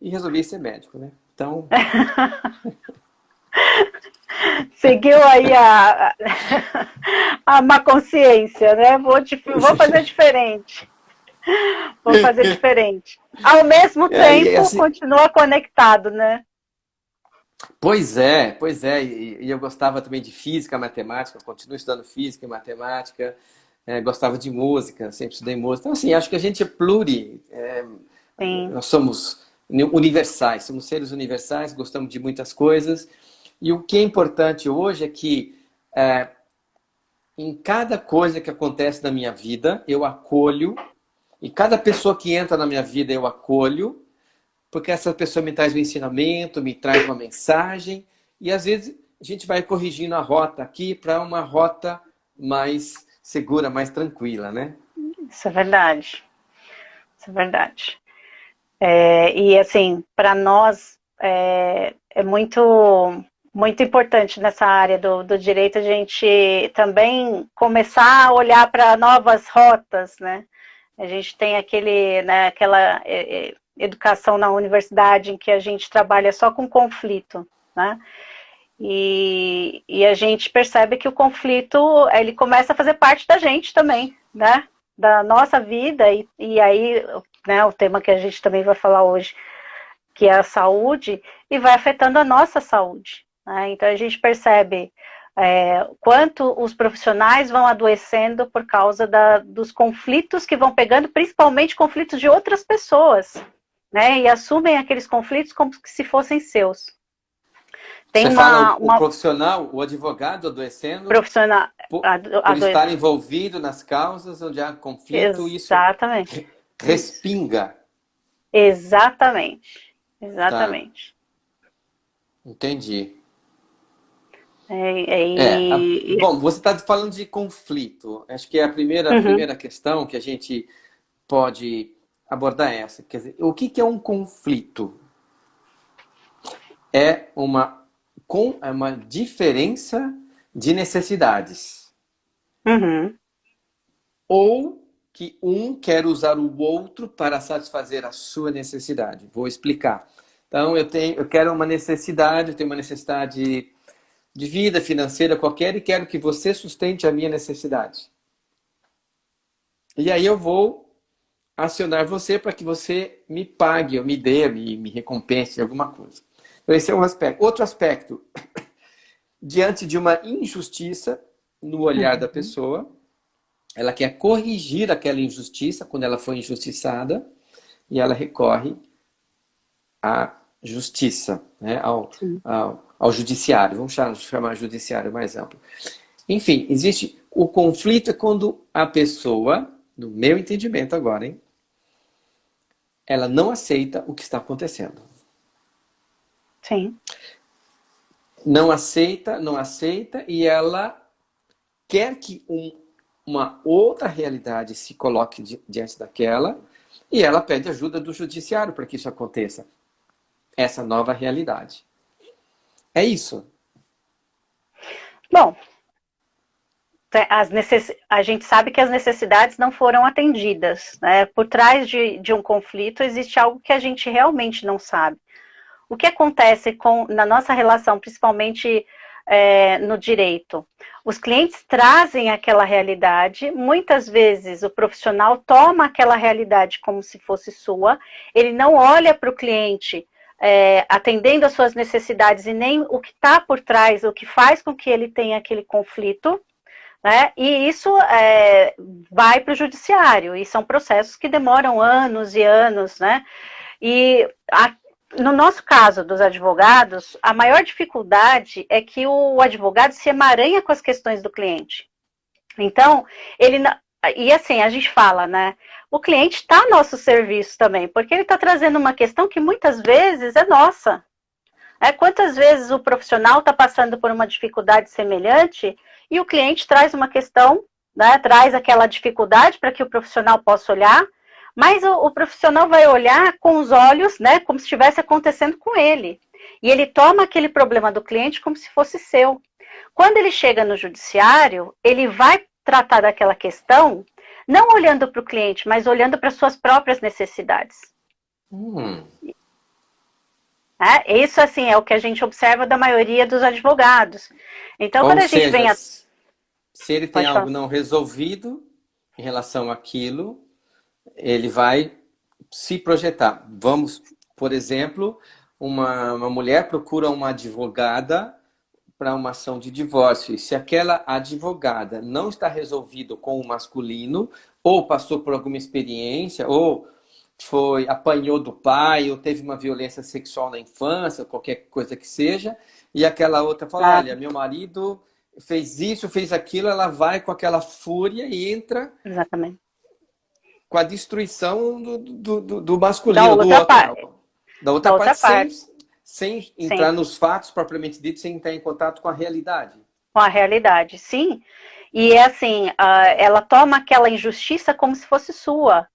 e resolvi ser médico, né? Então, Seguiu aí a má consciência, né? Vou fazer diferente. Vou fazer diferente. Ao mesmo e tempo, assim, continua conectado, né? pois é, e eu gostava também de física, matemática, eu continuo estudando física e matemática, gostava de música, sempre estudei música. Então, assim, acho que a gente é Sim. nós somos universais, somos seres universais, gostamos de muitas coisas, e o que é importante hoje é que em cada coisa que acontece na minha vida, eu acolho, e cada pessoa que entra na minha vida eu acolho, porque essa pessoa me traz um ensinamento, me traz uma mensagem, e às vezes a gente vai corrigindo a rota aqui para uma rota mais segura, mais tranquila, né? Isso é verdade. Isso é verdade. E assim, para nós é muito importante nessa área do direito a gente também começar a olhar para novas rotas, né? A gente tem aquela educação na universidade em que a gente trabalha só com conflito, né? E a gente percebe que o conflito ele começa a fazer parte da gente também, né? Da nossa vida, e aí, né, o tema que a gente também vai falar hoje, que é a saúde, e vai afetando a nossa saúde, né? Então a gente percebe quanto os profissionais vão adoecendo por causa dos conflitos que vão pegando, principalmente conflitos de outras pessoas, né? E assumem aqueles conflitos como se fossem seus. Tem Você fala o uma profissional, o advogado adoecendo profissional por estar envolvido nas causas onde há conflito, isso exatamente. Isso. respinga, Exatamente. tá? Exatamente. Entendi. É, é, e, Bom, você está falando de conflito. Acho que é a uhum, primeira questão que a gente pode abordar essa. Quer dizer, o que que é um conflito? É é uma diferença de necessidades. uhum, Ou que um quer usar o outro para satisfazer a sua necessidade. Vou explicar. Então, eu quero uma necessidade, eu tenho uma necessidade de vida financeira qualquer e quero que você sustente a minha necessidade. E aí eu vou acionar você para que você me pague, ou me dê, me recompense de alguma coisa. Então, esse é um aspecto. Outro aspecto, diante de uma injustiça no olhar da uhum. pessoa, ela quer corrigir aquela injustiça quando ela foi injustiçada e ela recorre à justiça, né? Sim. Ao judiciário. Vamos chamar judiciário mais amplo. Enfim, existe o conflito é quando a pessoa, no meu entendimento agora, hein, ela não aceita o que está acontecendo. Sim. Não aceita, não aceita, e ela quer que uma outra realidade se coloque diante daquela, e ela pede ajuda do judiciário para que isso aconteça. Essa nova realidade. É isso. Bom, a gente sabe que as necessidades não foram atendidas, né? Por trás de um conflito existe algo que a gente realmente não sabe. O que acontece na nossa relação, principalmente no direito? Os clientes trazem aquela realidade, muitas vezes o profissional toma aquela realidade como se fosse sua, ele não olha para o cliente atendendo às suas necessidades e nem o que está por trás, o que faz com que ele tenha aquele conflito, né? E isso vai para o judiciário, e são processos que demoram anos e anos, né? E no nosso caso dos advogados, a maior dificuldade é que o advogado se emaranha com as questões do cliente. Então, e assim, a gente fala, né? O cliente está a nosso serviço também, porque ele está trazendo uma questão que muitas vezes é nossa. Quantas vezes o profissional está passando por uma dificuldade semelhante e o cliente traz uma questão, né, traz aquela dificuldade para que o profissional possa olhar, mas o profissional vai olhar com os olhos, né, como se estivesse acontecendo com ele. E ele toma aquele problema do cliente como se fosse seu. Quando ele chega no judiciário, ele vai tratar daquela questão, não olhando para o cliente, mas olhando para suas próprias necessidades. Hum, Isso, assim, é o que a gente observa da maioria dos advogados. Então, Ou quando a gente seja, vem a... se ele tem Pode algo falar. não resolvido em relação àquilo, ele vai se projetar. Vamos, por exemplo, uma mulher procura uma advogada para uma ação de divórcio. E se aquela advogada não está resolvida com o masculino, ou passou por alguma experiência, ou apanhou do pai, ou teve uma violência sexual na infância, qualquer coisa que seja, e aquela outra fala, Ah, olha, meu marido fez isso, fez aquilo, ela vai com aquela fúria e entra exatamente. com a destruição do Da masculino, do outra outro, parte. não. Da outra Da outra parte, parte, sem sim. entrar nos fatos propriamente dito, sem entrar em contato com a realidade. Com a realidade, sim. E é assim, ela toma aquela injustiça como se fosse sua,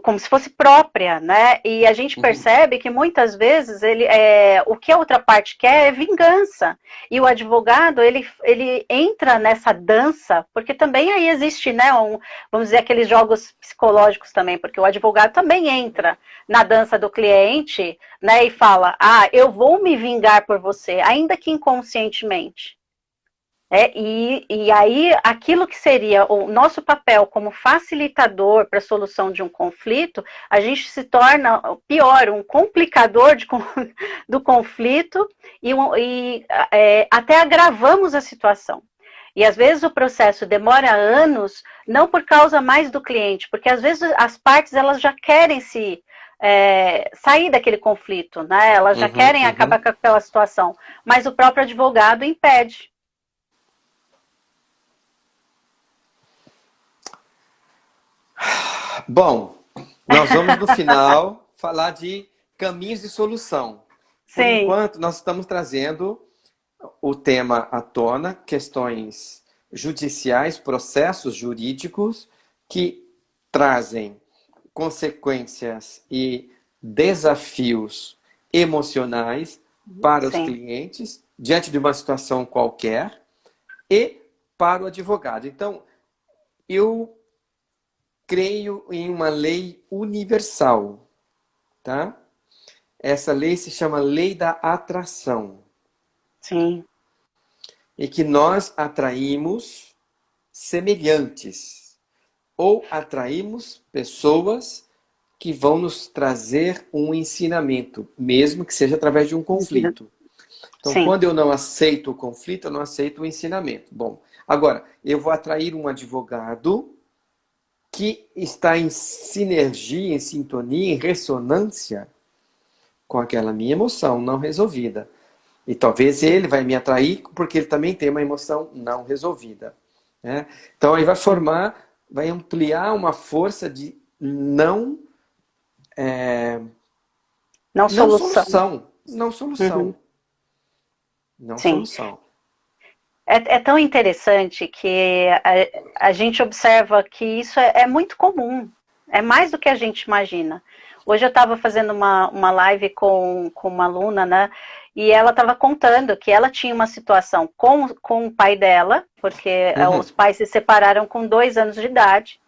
como se fosse própria, né? E a gente Uhum. percebe que muitas vezes o que a outra parte quer é vingança. E o advogado, ele entra nessa dança, porque também aí existe, né, vamos dizer, aqueles jogos psicológicos também, porque o advogado também entra na dança do cliente, né, e fala, eu vou me vingar por você, ainda que inconscientemente. E aí, aquilo que seria o nosso papel como facilitador para a solução de um conflito, a gente se torna, pior, um complicador do conflito e até agravamos a situação. E às vezes o processo demora anos, não por causa mais do cliente, porque às vezes as partes elas já querem sair daquele conflito, né? Elas já Uhum, querem acabar uhum. com aquela situação, mas o próprio advogado impede. Bom, nós vamos no final falar de caminhos de solução. Por Sim, enquanto, nós estamos trazendo o tema à tona, questões judiciais, processos jurídicos que trazem consequências e desafios emocionais para os sim. clientes diante de uma situação qualquer e para o advogado. Então, eu creio em uma lei universal, tá? Essa lei se chama Lei da Atração, Sim, e que nós atraímos semelhantes ou atraímos pessoas que vão nos trazer um ensinamento, mesmo que seja através de um conflito. Então, sim, quando eu não aceito o conflito, eu não aceito o ensinamento. Bom, agora, eu vou atrair um advogado que está em sinergia, em sintonia, em ressonância com aquela minha emoção não resolvida. E talvez ele vai me atrair porque ele também tem uma emoção não resolvida. Né? Então aí vai ampliar uma força de não não solução. solução, não Uhum. solução, não Sim. solução. É tão interessante que a gente observa que isso é muito comum, é mais do que a gente imagina. Hoje eu estava fazendo uma live com uma aluna, né? E ela estava contando que ela tinha uma situação com o pai dela, porque Uhum. os pais se separaram com 2 anos de idade.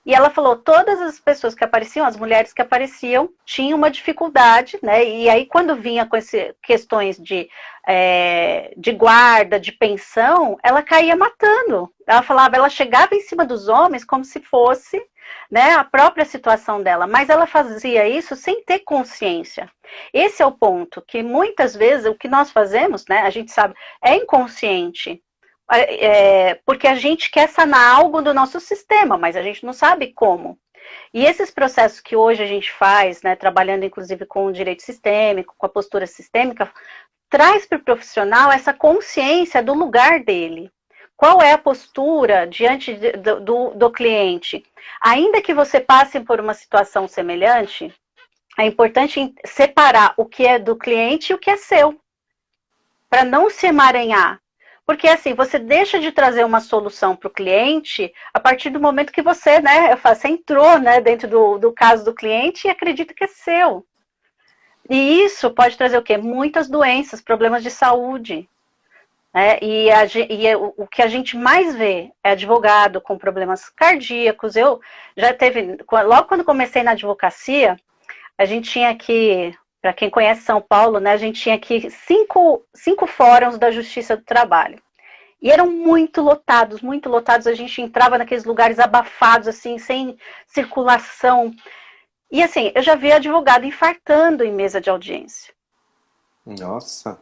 E ela falou, todas as pessoas que apareciam, as mulheres que apareciam, tinham uma dificuldade, né? E aí, quando vinha com questões de guarda, de pensão, ela caía matando. Ela falava, ela chegava em cima dos homens como se fosse, né, a própria situação dela, mas ela fazia isso sem ter consciência. Esse é o ponto, que muitas vezes o que nós fazemos, né, a gente sabe, é inconsciente. Porque a gente quer sanar algo do nosso sistema, mas a gente não sabe como. E esses processos que hoje a gente faz, né, trabalhando inclusive com o direito sistêmico, com a postura sistêmica, traz para o profissional essa consciência do lugar dele. Qual é a postura diante do cliente? Ainda que você passe por uma situação semelhante, é importante separar o que é do cliente e o que é seu, para não se emaranhar. Porque assim, você deixa de trazer uma solução para o cliente a partir do momento que você, né, você entrou, né, dentro do caso do cliente e acredita que é seu. E isso pode trazer o quê? Muitas doenças, problemas de saúde. Né? O que a gente mais vê é advogado com problemas cardíacos. Eu já teve, logo quando comecei na advocacia, a gente tinha que para quem conhece São Paulo, né, a gente tinha aqui cinco fóruns da Justiça do Trabalho. E eram muito lotados, a gente entrava naqueles lugares abafados, assim, sem circulação. E assim, eu já vi advogado infartando em mesa de audiência. Nossa.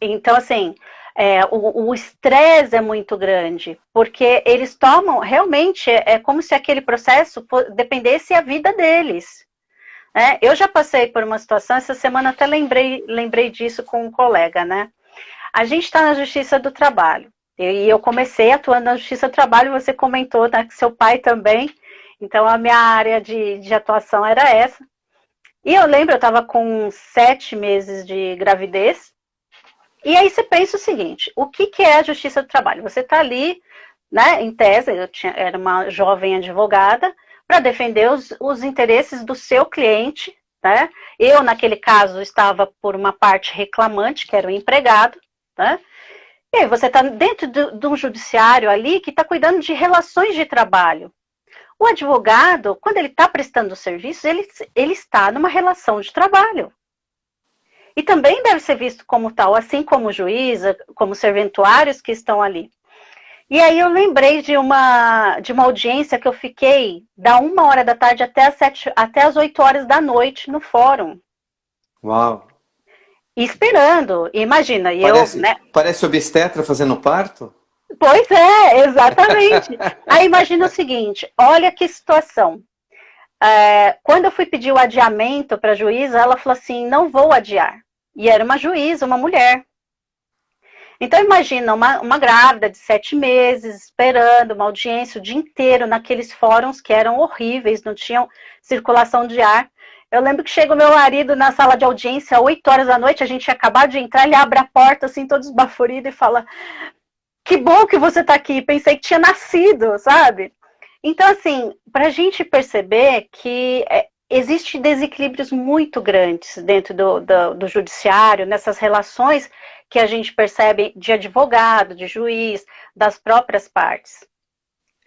Então, assim, o estresse é muito grande, porque eles tomam, realmente, é como se aquele processo dependesse da vida deles. Eu já passei por uma situação, essa semana até lembrei disso com um colega, né? A gente está na Justiça do Trabalho, e eu comecei atuando na Justiça do Trabalho, você comentou, né, que seu pai também, então a minha área de atuação era essa. E eu lembro, eu estava com 7 meses de gravidez, e aí você pensa o seguinte, o que é a Justiça do Trabalho? Você está ali, né, em tese, era uma jovem advogada, para defender os interesses do seu cliente, né? Eu, naquele caso, estava por uma parte reclamante, que era o empregado, né? E aí você está dentro de um judiciário ali que está cuidando de relações de trabalho. O advogado, quando ele está prestando serviço, ele está numa relação de trabalho. E também deve ser visto como tal, assim como o juiz, como serventuários que estão ali. E aí eu lembrei de uma audiência que eu fiquei da 1h da tarde até as 8h da noite no fórum. Uau! Esperando. Imagina, Parece obstetra fazendo parto? Pois é, exatamente. Aí imagina o seguinte, olha que situação. Quando eu fui pedir o adiamento para a juíza, ela falou assim, não vou adiar. E era uma juíza, uma mulher. Então imagina uma grávida de 7 meses, esperando uma audiência o dia inteiro naqueles fóruns que eram horríveis, não tinham circulação de ar. Eu lembro que chega o meu marido na sala de audiência, às 8h da noite, a gente tinha acabado de entrar, ele abre a porta, assim, todo esbaforido e fala, que bom que você está aqui, pensei que tinha nascido, sabe? Então, assim, para a gente perceber que existem desequilíbrios muito grandes dentro do judiciário, nessas relações que a gente percebe de advogado, de juiz, das próprias partes.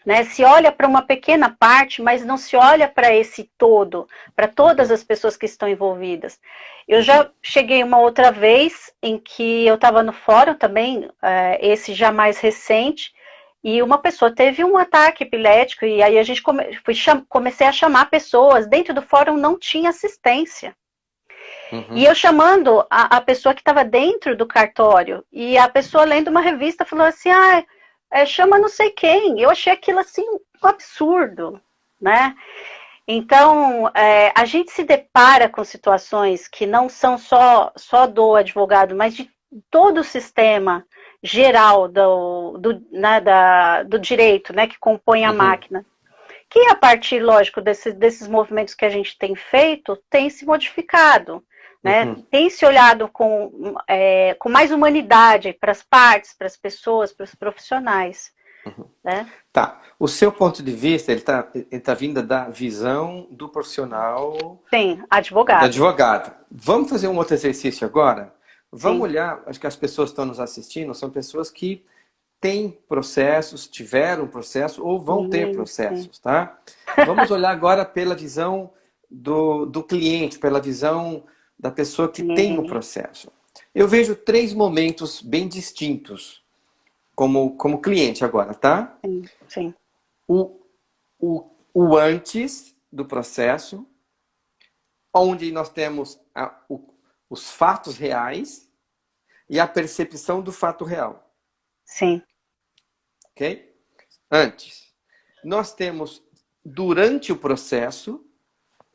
Né? Se olha para uma pequena parte, mas não se olha para esse todo, para todas as pessoas que estão envolvidas. Eu já cheguei uma outra vez em que eu estava no fórum também, esse já mais recente, e uma pessoa teve um ataque epilético, e aí a gente comecei a chamar pessoas, dentro do fórum não tinha assistência. Uhum. E eu chamando a pessoa que estava dentro do cartório, e a pessoa lendo uma revista falou assim, chama não sei quem. Eu achei aquilo assim um absurdo, né? Então, a gente se depara com situações que não são só do advogado, mas de todo o sistema geral do direito, né, que compõe a máquina. Que a partir, lógico, desses movimentos que a gente tem feito, tem se modificado. Né? Tem se olhado com mais humanidade para as partes, para as pessoas, para os profissionais. Né? Tá. O seu ponto de vista, ele tá vindo da visão do profissional... Sim, advogado. Do advogado. Vamos fazer um outro exercício agora? Vamos olhar, acho que as pessoas que estão nos assistindo são pessoas que têm processos, tiveram processo ou vão ter processos, tá? Vamos olhar agora pela visão do cliente, pela visão da pessoa que tem o processo. Eu vejo 3 momentos bem distintos como cliente agora, tá? Sim. O antes do processo, onde nós temos os fatos reais e a percepção do fato real. Sim. Ok? Antes. Nós temos durante o processo,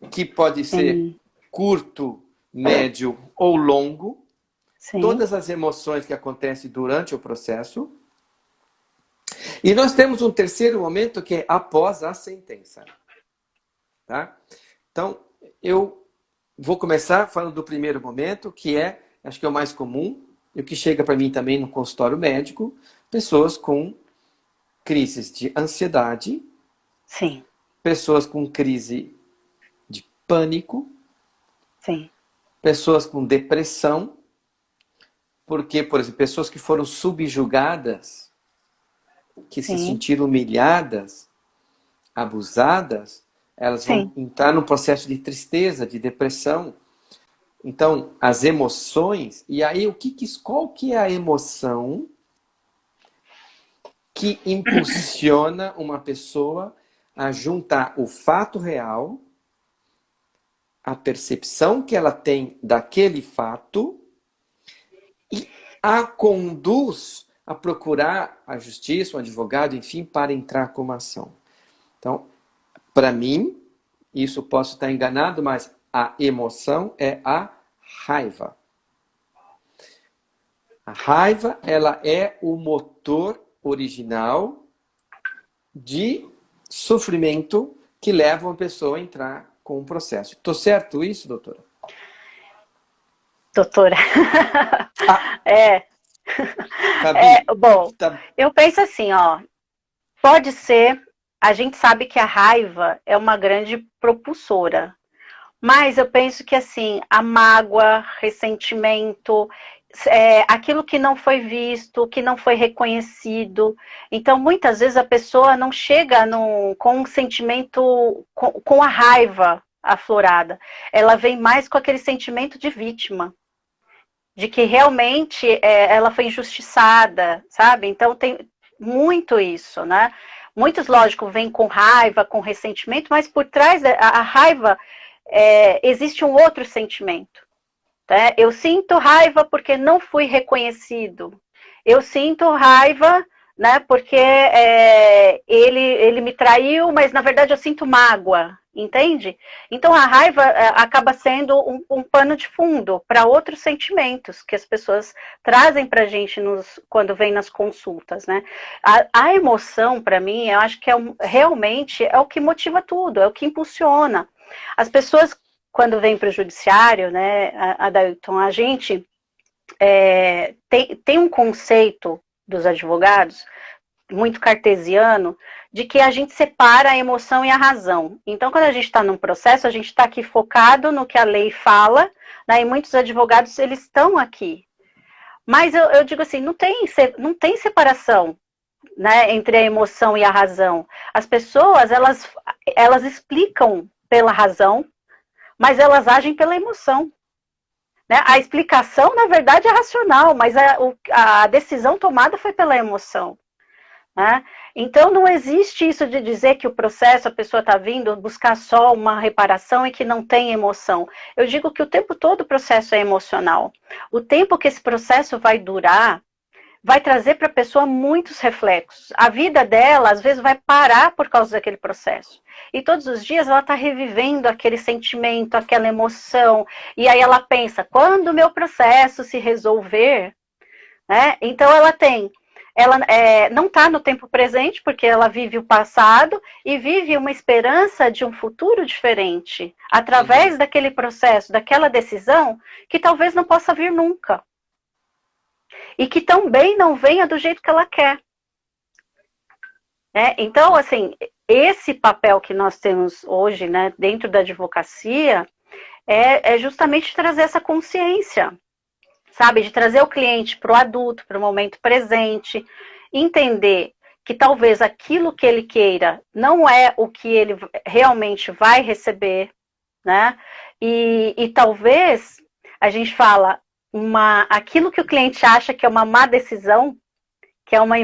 que pode ser curto, médio ou longo, todas as emoções que acontecem durante o processo. E nós temos um terceiro momento que é após a sentença. Tá? Então, eu vou começar falando do primeiro momento, que acho que é o mais comum, e o que chega para mim também no consultório médico, pessoas com crises de ansiedade, sim, pessoas com crise de pânico, sim, pessoas com depressão, porque, por exemplo, pessoas que foram subjugadas, que se sentiram humilhadas, abusadas, elas vão entrar num processo de tristeza, de depressão. Então, as emoções, e aí qual que é a emoção que impulsiona uma pessoa a juntar o fato real, a percepção que ela tem daquele fato e a conduz a procurar a justiça, um advogado, enfim, para entrar com uma ação. Então, para mim, isso posso estar enganado, mas a emoção é a raiva. A raiva, ela é o motor original de sofrimento que leva uma pessoa a entrar com um processo. Estou certo isso, doutora? Doutora. Ah, É, Fabi, bom, tá... eu penso assim, ó, pode ser, a gente sabe que a raiva é uma grande propulsora, mas eu penso que assim, a mágoa, ressentimento, aquilo que não foi visto, que não foi reconhecido. Então, muitas vezes a pessoa não chega com um sentimento, com a raiva aflorada. Ela vem mais com aquele sentimento de vítima, de que realmente ela foi injustiçada, sabe? Então tem muito isso, né? Muitos, lógico, vêm com raiva, com ressentimento, mas por trás da raiva existe um outro sentimento. Né? Eu sinto raiva porque não fui reconhecido. Eu sinto raiva, né, porque ele me traiu, mas na verdade eu sinto mágoa, entende? Então a raiva acaba sendo um pano de fundo para outros sentimentos que as pessoas trazem para a gente quando vem nas consultas, né? A emoção, para mim, eu acho que realmente é o que motiva tudo, é o que impulsiona. As pessoas, quando vêm para o judiciário, né, Adailton, a gente tem um conceito dos advogados muito cartesiano, de que a gente separa a emoção e a razão. Então, quando a gente está num processo, a gente está aqui focado no que a lei fala, né, e muitos advogados, eles estão aqui. Mas eu digo assim, não tem separação, né, entre a emoção e a razão. As pessoas, elas explicam pela razão, mas elas agem pela emoção. Né? A explicação, na verdade, é racional, mas a decisão tomada foi pela emoção. Né? Então, não existe isso de dizer que o processo, a pessoa está vindo buscar só uma reparação e que não tem emoção. Eu digo que o tempo todo o processo é emocional. O tempo que esse processo vai durar, vai trazer para a pessoa muitos reflexos. A vida dela, às vezes, vai parar por causa daquele processo. E todos os dias ela está revivendo aquele sentimento, aquela emoção. E aí ela pensa, quando o meu processo se resolver, né? Então ela não está no tempo presente, porque ela vive o passado e vive uma esperança de um futuro diferente, através daquele processo, daquela decisão, que talvez não possa vir nunca. E que também não venha do jeito que ela quer. Então, assim, esse papel que nós temos hoje, né, dentro da advocacia, é justamente trazer essa consciência, sabe? De trazer o cliente para o adulto, para o momento presente, entender que talvez aquilo que ele queira não é o que ele realmente vai receber, né? E talvez a gente fala aquilo que o cliente acha que é uma má decisão, que é uma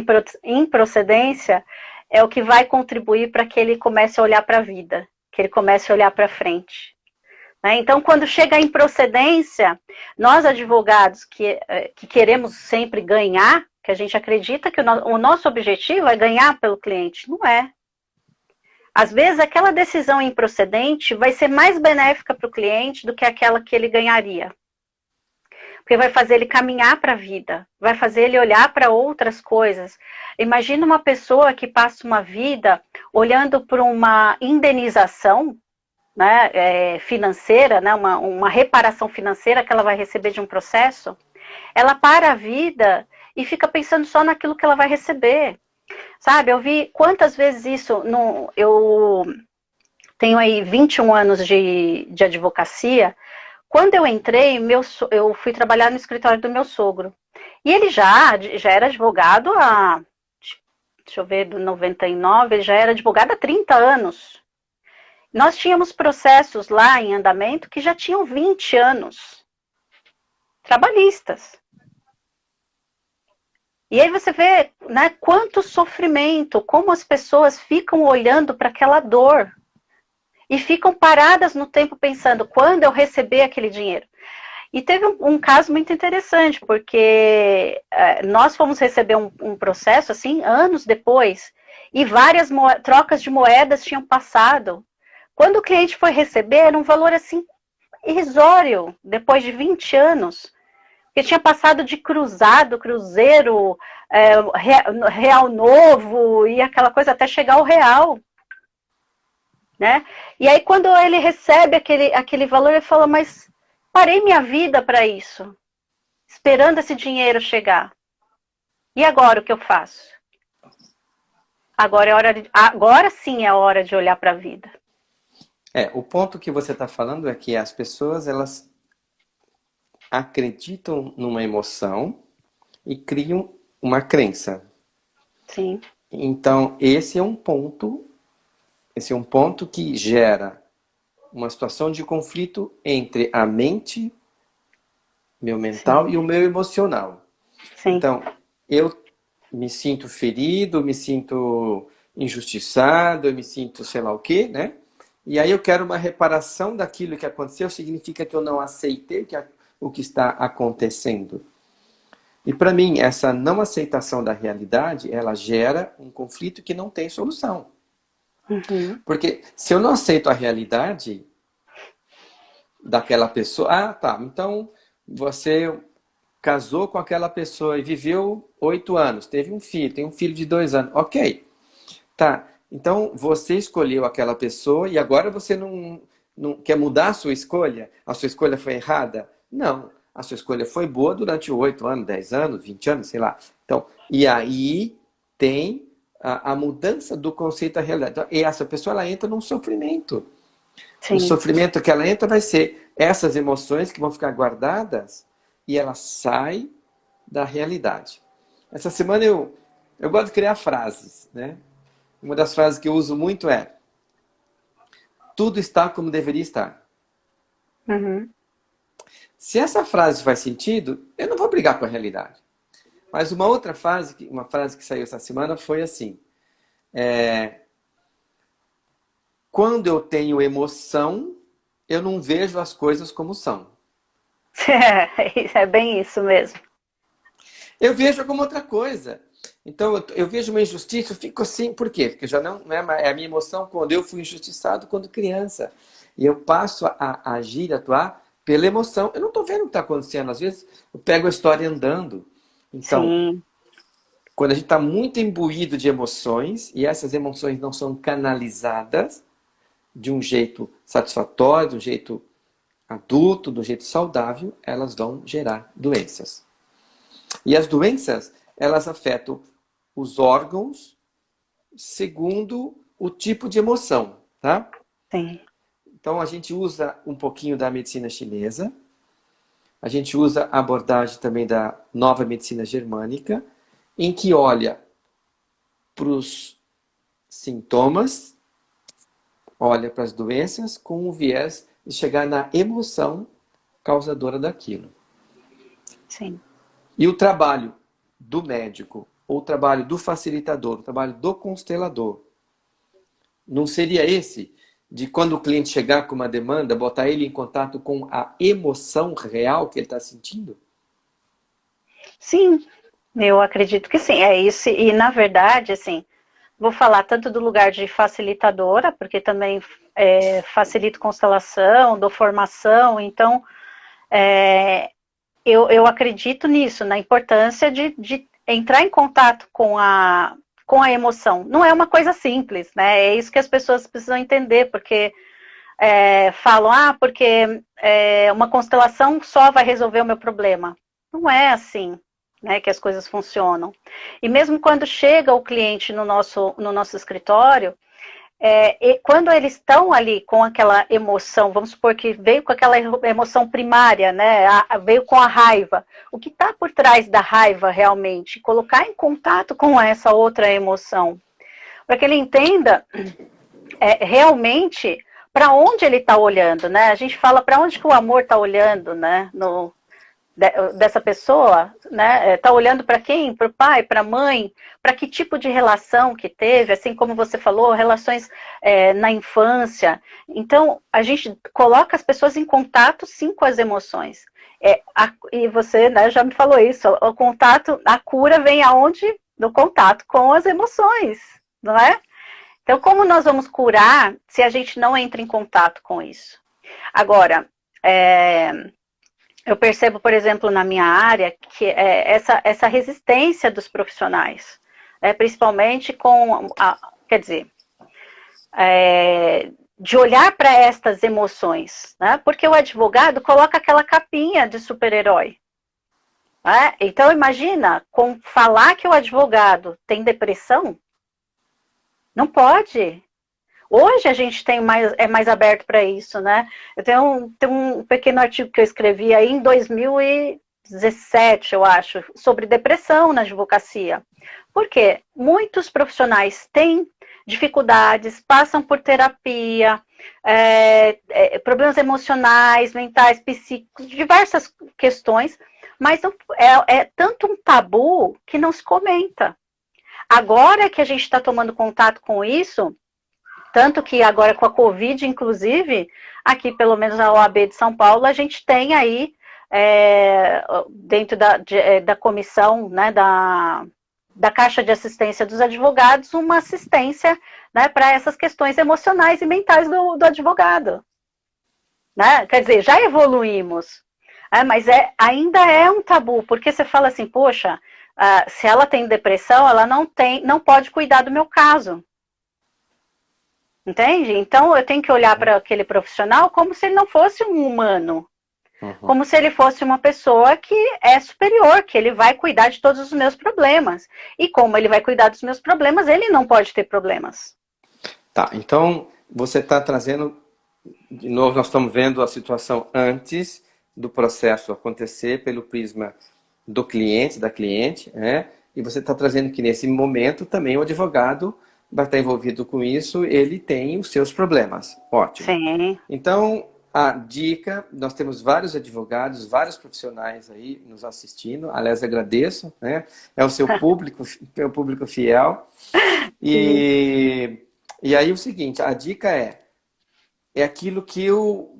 improcedência, é o que vai contribuir para que ele comece a olhar para a vida, que ele comece a olhar para frente. Então, quando chega a improcedência, nós advogados que queremos sempre ganhar, que a gente acredita que o nosso objetivo é ganhar pelo cliente, não é. Às vezes, aquela decisão improcedente vai ser mais benéfica para o cliente do que aquela que ele ganharia. Porque vai fazer ele caminhar para a vida, vai fazer ele olhar para outras coisas. Imagina uma pessoa que passa uma vida olhando por uma indenização, né, financeira, né, uma reparação financeira que ela vai receber de um processo. Ela para a vida e fica pensando só naquilo que ela vai receber. Sabe, eu vi quantas vezes isso, eu tenho aí 21 anos de advocacia. Quando eu entrei, eu fui trabalhar no escritório do meu sogro. E ele já era advogado deixa eu ver, do 99, ele já era advogado há 30 anos. Nós tínhamos processos lá em andamento que já tinham 20 anos. trabalhistas. E aí você vê, né, quanto sofrimento, como as pessoas ficam olhando para aquela dor e ficam paradas no tempo pensando, quando eu receber aquele dinheiro? E teve um caso muito interessante, porque nós fomos receber um processo, assim, anos depois, e várias trocas de moedas tinham passado. Quando o cliente foi receber, era um valor, assim, irrisório, depois de 20 anos. Porque tinha passado de cruzado, cruzeiro, real novo, e aquela coisa até chegar ao real. Né? E aí quando ele recebe aquele valor, ele fala, mas parei minha vida para isso, esperando esse dinheiro chegar. E agora o que eu faço? Agora sim é a hora de olhar para a vida. O ponto que você está falando é que as pessoas, elas acreditam numa emoção e criam uma crença. Sim. Então, esse é um ponto que gera uma situação de conflito entre a mente, meu mental, e o meu emocional. Sim. Então, eu me sinto ferido, me sinto injustiçado, eu me sinto sei lá o quê, né? E aí eu quero uma reparação daquilo que aconteceu, significa que eu não aceitei o que está acontecendo. E para mim, essa não aceitação da realidade, ela gera um conflito que não tem solução. Uhum. Porque se eu não aceito a realidade daquela pessoa, tá, então você casou com aquela pessoa e viveu 8 anos, teve um filho, tem um filho de 2 anos, ok. Tá, então você escolheu aquela pessoa e agora você não quer mudar a sua escolha foi errada? Não, a sua escolha foi boa durante 8 anos, 10 anos, 20 anos, sei lá. Então, e aí tem a mudança do conceito da realidade. E essa pessoa, ela entra num sofrimento. Sim. O sofrimento que ela entra vai ser essas emoções que vão ficar guardadas e ela sai da realidade. Essa semana eu gosto de criar frases, né? Uma das frases que eu uso muito é: tudo está como deveria estar. Uhum. Se essa frase faz sentido, eu não vou brigar com a realidade. Mas uma outra frase, uma frase que saiu essa semana foi assim: quando eu tenho emoção, eu não vejo as coisas como são. É bem isso mesmo. Eu vejo como outra coisa. Então, eu vejo uma injustiça, eu fico assim, por quê? Porque já não é a minha emoção quando eu fui injustiçado quando criança. E eu passo a agir, a atuar pela emoção. Eu não estou vendo o que está acontecendo. Às vezes, eu pego a história andando. Então, Sim. quando a gente está muito imbuído de emoções, e essas emoções não são canalizadas de um jeito satisfatório, de um jeito adulto, de um jeito saudável, elas vão gerar doenças. E as doenças, elas afetam os órgãos segundo o tipo de emoção, tá? Sim. Então a gente usa um pouquinho da medicina chinesa, a gente usa a abordagem também da nova medicina germânica, em que olha para os sintomas, olha para as doenças com o viés de chegar na emoção causadora daquilo. Sim. E o trabalho do médico, ou o trabalho do facilitador, o trabalho do constelador, não seria esse de quando o cliente chegar com uma demanda, botar ele em contato com a emoção real que ele está sentindo? Sim, eu acredito que sim. É isso. E na verdade, assim, vou falar tanto do lugar de facilitadora, porque também facilito constelação, dou formação, então eu acredito nisso, na importância de entrar em contato com a emoção. Não é uma coisa simples, né? É isso que as pessoas precisam entender, porque falam, porque uma constelação só vai resolver o meu problema. Não é assim, né, que as coisas funcionam. E mesmo quando chega o cliente no nosso escritório, quando eles estão ali com aquela emoção, vamos supor que veio com aquela emoção primária, né, veio com a raiva, o que está por trás da raiva realmente? Colocar em contato com essa outra emoção, para que ele entenda realmente para onde ele está olhando, né? A gente fala para onde que o amor está olhando, né, dessa pessoa, né? Tá olhando para quem? Para o pai, para a mãe? Para que tipo de relação que teve? Assim como você falou, relações na infância. Então, a gente coloca as pessoas em contato, sim, com as emoções. E você, né, já me falou isso. O contato, a cura vem aonde? No contato com as emoções, não é? Então, como nós vamos curar se a gente não entra em contato com isso? Agora, eu percebo, por exemplo, na minha área, que essa resistência dos profissionais, principalmente quer dizer, de olhar para estas emoções, né? Porque o advogado coloca aquela capinha de super-herói. Né? Então, imagina, falar que o advogado tem depressão, não pode. Hoje a gente é mais aberto para isso, né? Eu tenho um pequeno artigo que eu escrevi aí em 2017, eu acho, sobre depressão na advocacia. Por quê? Muitos profissionais têm dificuldades, passam por terapia, problemas emocionais, mentais, psíquicos, diversas questões, mas é tanto um tabu que não se comenta. Agora que a gente está tomando contato com isso, tanto que agora com a Covid, inclusive, aqui pelo menos na OAB de São Paulo, a gente tem aí, dentro da comissão, né, da Caixa de Assistência dos Advogados, uma assistência, né, para essas questões emocionais e mentais do advogado. Né? Quer dizer, já evoluímos, mas ainda é um tabu, porque você fala assim, poxa, se ela tem depressão, ela não pode cuidar do meu caso. Entende? Então eu tenho que olhar para aquele profissional como se ele não fosse um humano. Como se ele fosse uma pessoa que é superior, que ele vai cuidar de todos os meus problemas. E como ele vai cuidar dos meus problemas, ele não pode ter problemas. Tá, então você está trazendo, de novo, nós estamos vendo a situação antes do processo acontecer pelo prisma do cliente, da cliente, né? E você está trazendo que nesse momento também o advogado vai estar envolvido com isso, ele tem os seus problemas. Ótimo. Sim. Então, a dica, nós temos vários advogados, vários profissionais aí nos assistindo. Aliás, agradeço, né? É o seu público, é o público fiel. E aí o seguinte, a dica é aquilo que o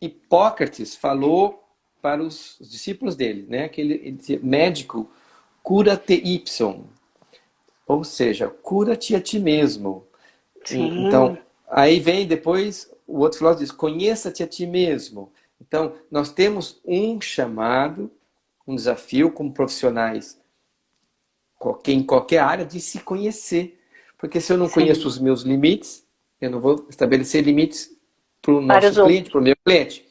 Hipócrates falou para os discípulos dele, né? Que ele dizia, médico, cura-te ipsum. Ou seja, cura-te a ti mesmo. Sim. Então, aí vem depois, o outro filósofo diz, conheça-te a ti mesmo. Então, nós temos um chamado, um desafio como profissionais, em qualquer área, de se conhecer. Porque se eu não conheço os meus limites, eu não vou estabelecer limites para o nosso cliente, para o meu cliente.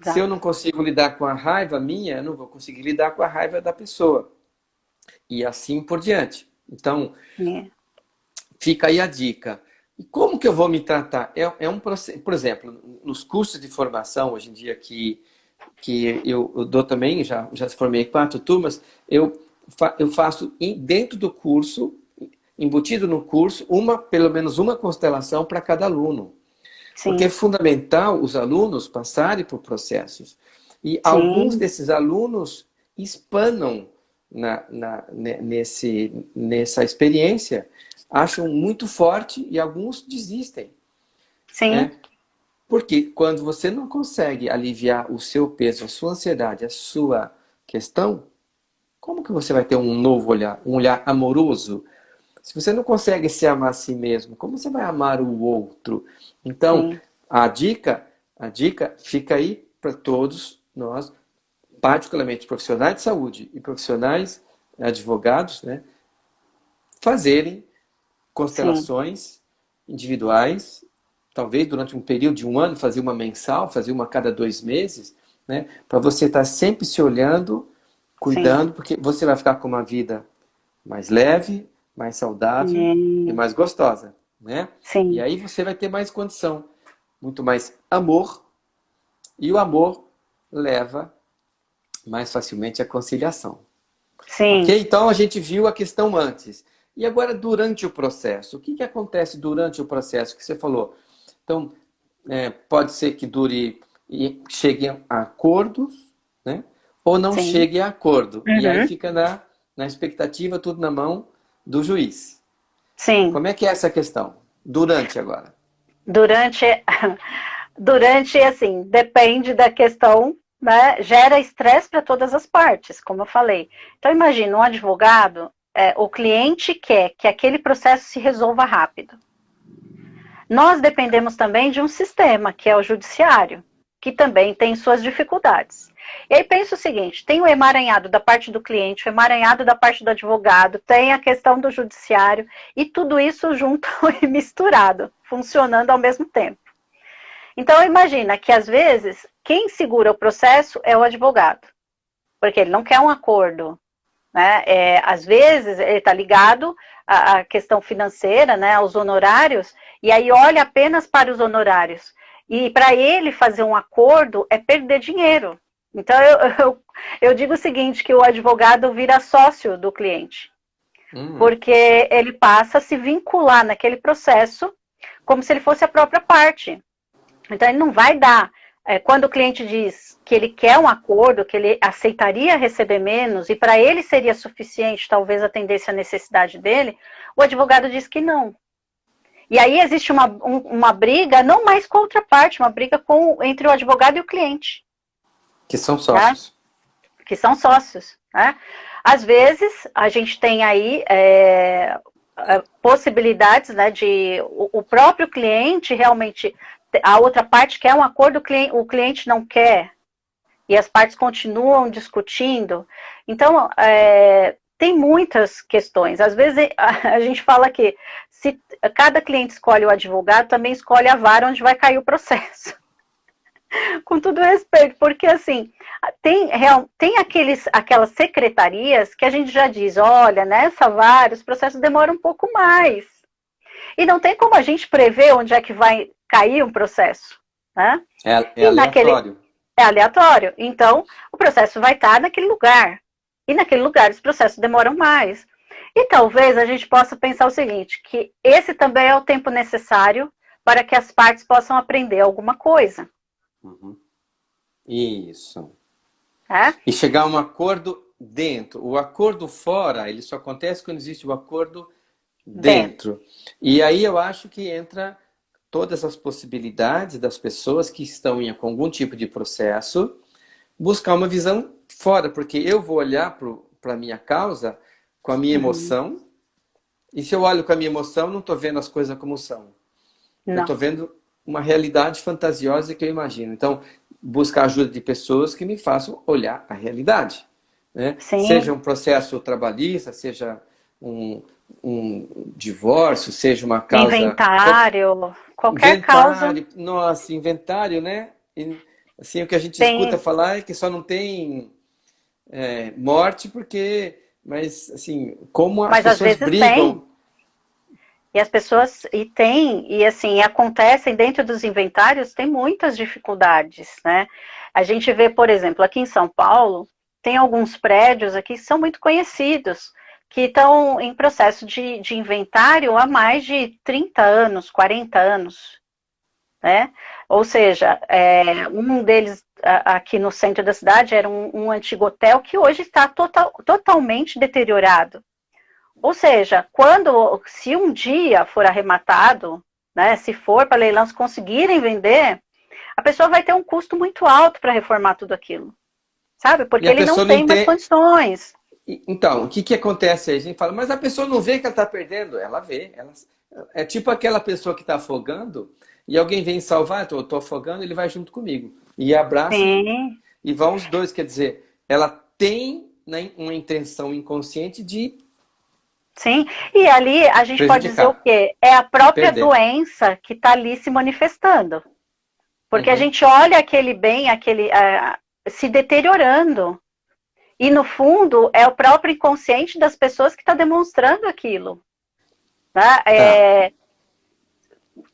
Tá. Se eu não consigo lidar com a raiva minha, eu não vou conseguir lidar com a raiva da pessoa. E assim por diante. Então, fica aí a dica. E como que eu vou me tratar? É um processo, por exemplo, nos cursos de formação, hoje em dia, que eu dou também, já formei 4 turmas, eu faço dentro do curso, embutido no curso, pelo menos uma constelação para cada aluno. Sim. Porque é fundamental os alunos passarem por processos. E alguns desses alunos espanam nessa experiência, acham muito forte e alguns desistem. Sim. Né? Porque quando você não consegue aliviar o seu peso, a sua ansiedade, a sua questão, como que você vai ter um novo olhar, um olhar amoroso? Se você não consegue se amar a si mesmo, como você vai amar o outro? Então, a dica fica aí para todos nós, particularmente profissionais de saúde e profissionais advogados, né, fazerem constelações individuais, talvez durante um período de um ano, fazer uma mensal, fazer uma a cada 2 meses, né, para você estar sempre se olhando, cuidando, porque você vai ficar com uma vida mais leve, mais saudável e mais gostosa, né? Sim. E aí você vai ter mais condição, muito mais amor, e o amor leva mais facilmente a conciliação. Sim. Okay? Então a gente viu a questão antes. E agora durante o processo? O que acontece durante o processo que você falou? Então, pode ser que dure e chegue a acordos, né? ou não Sim. chegue a acordo. E aí Uhum. fica na expectativa, tudo na mão do juiz. Sim. Como é que é essa questão? Durante agora. Durante, durante, assim, depende da questão, né? Gera estresse para todas as partes, como eu falei. Então, imagina, um advogado, o cliente quer que aquele processo se resolva rápido. Nós dependemos também de um sistema, que é o judiciário, que também tem suas dificuldades. E aí pensa o seguinte, tem o emaranhado da parte do cliente, o emaranhado da parte do advogado, tem a questão do judiciário, e tudo isso junto e misturado, funcionando ao mesmo tempo. Então imagina que às vezes quem segura o processo é o advogado, porque ele não quer um acordo, né? Às vezes ele está ligado à questão financeira, né, aos honorários, e aí olha apenas para os honorários. E para ele fazer um acordo é perder dinheiro. Então eu digo o seguinte, que o advogado vira sócio do cliente, porque ele passa a se vincular naquele processo como se ele fosse a própria parte. Então ele não vai dar, quando o cliente diz que ele quer um acordo, que ele aceitaria receber menos, e para ele seria suficiente talvez atendesse a necessidade dele, o advogado diz que não. E aí existe uma briga, não mais com a outra parte, uma briga entre o advogado e o cliente. Que são sócios. Tá? Que são sócios. Né? Às vezes, a gente tem aí possibilidades, né, de o próprio cliente realmente, a outra parte quer um acordo, o cliente não quer, e as partes continuam discutindo. Então, tem muitas questões. Às vezes a gente fala que se cada cliente escolhe o advogado, também escolhe a vara onde vai cair o processo. Com todo respeito, porque assim, tem aquelas secretarias que a gente já diz, olha, nessa vara os processos demoram um pouco mais. E não tem como a gente prever onde é que vai cair um processo. Né? É aleatório. É aleatório. Então, o processo vai estar naquele lugar. E naquele lugar os processos demoram mais. E talvez a gente possa pensar o seguinte, que esse também é o tempo necessário para que as partes possam aprender alguma coisa. Isso. E chegar a um acordo dentro. O acordo fora, ele só acontece quando existe o acordo dentro. E aí eu acho que entra todas as possibilidades das pessoas que estão em algum tipo de processo buscar uma visão fora, porque eu vou olhar para a minha causa com a minha emoção, e se eu olho com a minha emoção, não estou vendo as coisas como são. Não. Eu estou vendo uma realidade fantasiosa que eu imagino. Então, buscar ajuda de pessoas que me façam olhar a realidade. Né? Seja um processo trabalhista, seja um divórcio, seja uma causa... Inventário, qualquer causa. Nossa, inventário, né? Assim, o que a gente escuta falar é que só não tem morte porque... Mas, assim, como as pessoas às vezes brigam... Tem. E as pessoas, e assim, acontecem dentro dos inventários, tem muitas dificuldades, né? A gente vê, por exemplo, aqui em São Paulo, tem alguns prédios aqui que são muito conhecidos, que estão em processo de inventário há mais de 30 anos, 40 anos, né? Ou seja, um deles aqui no centro da cidade era um antigo hotel que hoje está totalmente deteriorado. Ou seja, se um dia for arrematado, né, se for para leilão, se conseguirem vender, a pessoa vai ter um custo muito alto para reformar tudo aquilo, sabe? Porque ele não tem mais condições. Então, o que acontece aí? A gente fala, mas a pessoa não vê que ela está perdendo? Ela vê. É tipo aquela pessoa que está afogando e alguém vem salvar, eu estou afogando, ele vai junto comigo. E abraça e vão os dois. Quer dizer, ela tem, né, uma intenção inconsciente de... Sim, e ali a gente pode dizer o quê? É a própria doença que está ali se manifestando. Porque a gente olha aquele bem, se deteriorando. E no fundo é o próprio inconsciente das pessoas que está demonstrando aquilo. Né?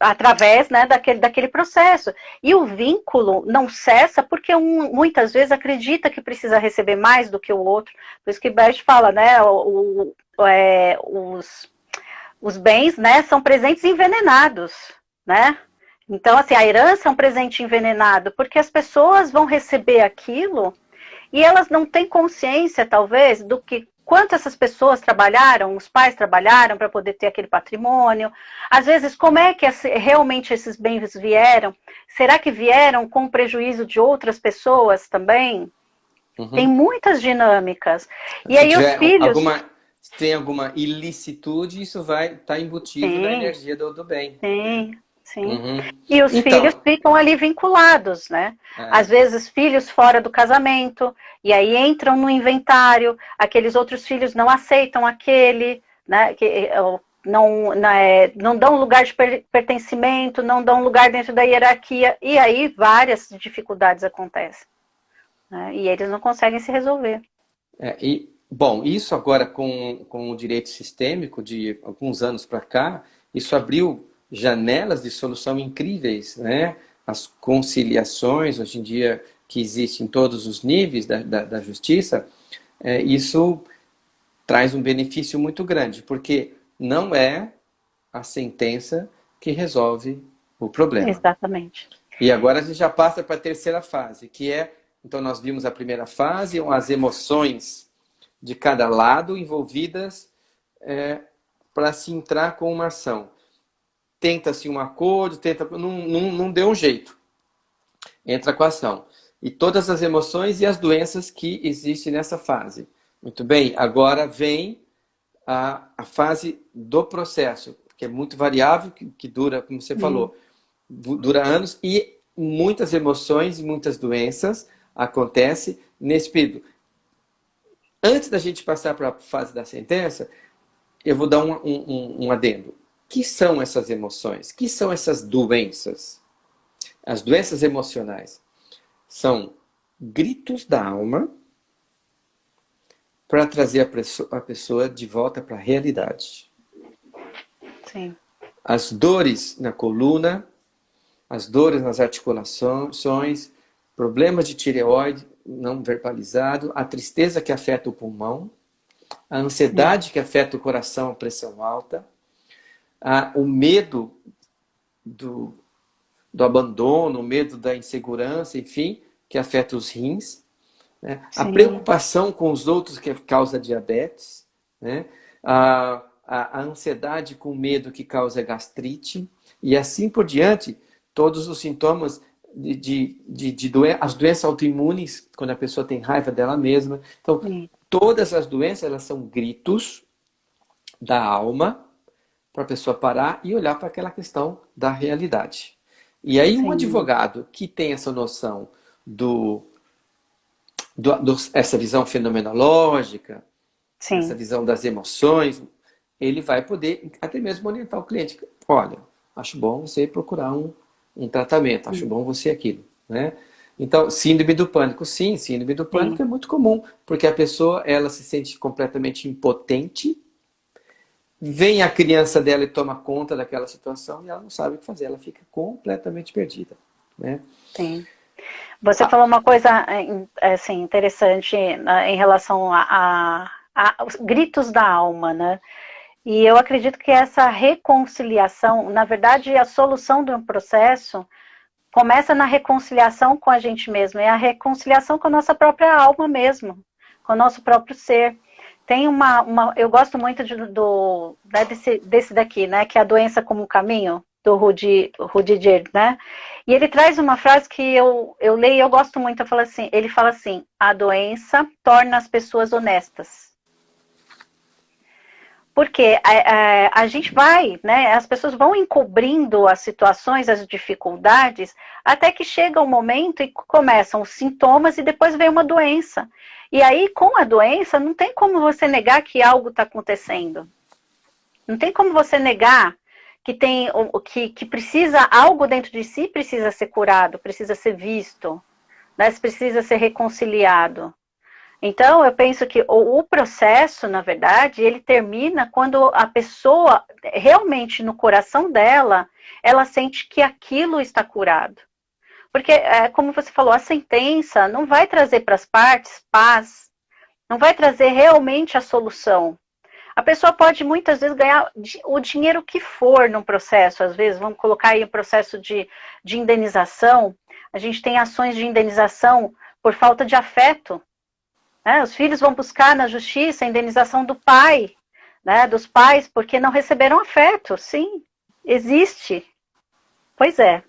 Através, né, daquele processo. E o vínculo não cessa porque muitas vezes acredita que precisa receber mais do que o outro. Por isso que Bert fala, né, os bens, né, são presentes envenenados, né? Então, assim, a herança é um presente envenenado, porque as pessoas vão receber aquilo E elas não têm consciência, talvez, do que quanto essas pessoas trabalharam, os pais trabalharam para poder ter aquele patrimônio. Às vezes, como é que realmente esses bens vieram? Será que vieram com o prejuízo de outras pessoas também? Tem muitas dinâmicas. E aí os filhos... Se tem alguma ilicitude, isso vai estar embutido na energia do bem. Sim, sim. E os filhos ficam ali vinculados, né? Às vezes filhos fora do casamento, e aí entram no inventário, aqueles outros filhos não aceitam aquele, né? Que não dão lugar de pertencimento, não dão lugar dentro da hierarquia, e aí várias dificuldades acontecem. Né? E eles não conseguem se resolver. Bom, isso agora com o direito sistêmico, de alguns anos para cá, isso abriu janelas de solução incríveis, né? As conciliações, hoje em dia, que existem em todos os níveis da justiça, isso traz um benefício muito grande, porque não é a sentença que resolve o problema. Exatamente. E agora a gente já passa para a terceira fase, que então nós vimos a primeira fase, as emoções de cada lado envolvidas para se entrar com uma ação. Tenta-se um acordo, não deu um jeito. Entra com a ação. E todas as emoções e as doenças que existem nessa fase. Muito bem, agora vem a fase do processo, que é muito variável, que dura, como você falou, dura anos, e muitas emoções e muitas doenças acontecem nesse período. Antes da gente passar para a fase da sentença, eu vou dar um adendo. O que são essas emoções? O que são essas doenças? As doenças emocionais são gritos da alma para trazer a pessoa de volta para a realidade. Sim. As dores na coluna, as dores nas articulações, problemas de tireoide não verbalizado, a tristeza que afeta o pulmão, a ansiedade que afeta o coração, a pressão alta, o medo do abandono, o medo da insegurança, enfim, que afeta os rins, né? A preocupação com os outros que causa diabetes, né? A ansiedade com medo que causa gastrite, e assim por diante, todos os sintomas as doenças autoimunes, quando a pessoa tem raiva dela mesma. Então, todas as doenças, elas são gritos da alma para a pessoa parar e olhar para aquela questão da realidade. E aí um advogado que tem essa noção essa visão fenomenológica, essa visão das emoções, ele vai poder até mesmo orientar o cliente. Olha, acho bom você procurar um tratamento, acho bom você aquilo, né? Então, síndrome do pânico, sim, síndrome do pânico é muito comum, porque a pessoa, ela se sente completamente impotente, vem a criança dela e toma conta daquela situação e ela não sabe o que fazer, ela fica completamente perdida, né? Sim. Você falou uma coisa assim, interessante em relação aos gritos da alma, né? E eu acredito que essa reconciliação, na verdade, a solução de um processo começa na reconciliação com a gente mesmo, é a reconciliação com a nossa própria alma mesmo, com o nosso próprio ser. Tem eu gosto muito desse daqui, né, que é a doença como um caminho, do Rudiger, né? E ele traz uma frase que eu leio e eu gosto muito, ele fala assim, a doença torna as pessoas honestas. Porque a gente vai, né, as pessoas vão encobrindo as situações, as dificuldades, até que chega um momento e começam os sintomas e depois vem uma doença. E aí, com a doença, não tem como você negar que algo está acontecendo. Não tem como você negar que precisa, algo dentro de si precisa ser curado, precisa ser visto, né, precisa ser reconciliado. Então, eu penso que o processo, na verdade, ele termina quando a pessoa, realmente no coração dela, ela sente que aquilo está curado. Porque, como você falou, a sentença não vai trazer para as partes paz, não vai trazer realmente a solução. A pessoa pode, muitas vezes, ganhar o dinheiro que for num processo. Às vezes, vamos colocar aí um processo de indenização. A gente tem ações de indenização por falta de afeto. né? Os filhos vão buscar na justiça a indenização do pai, né? Dos pais, porque não receberam afeto. Sim, existe. Pois é.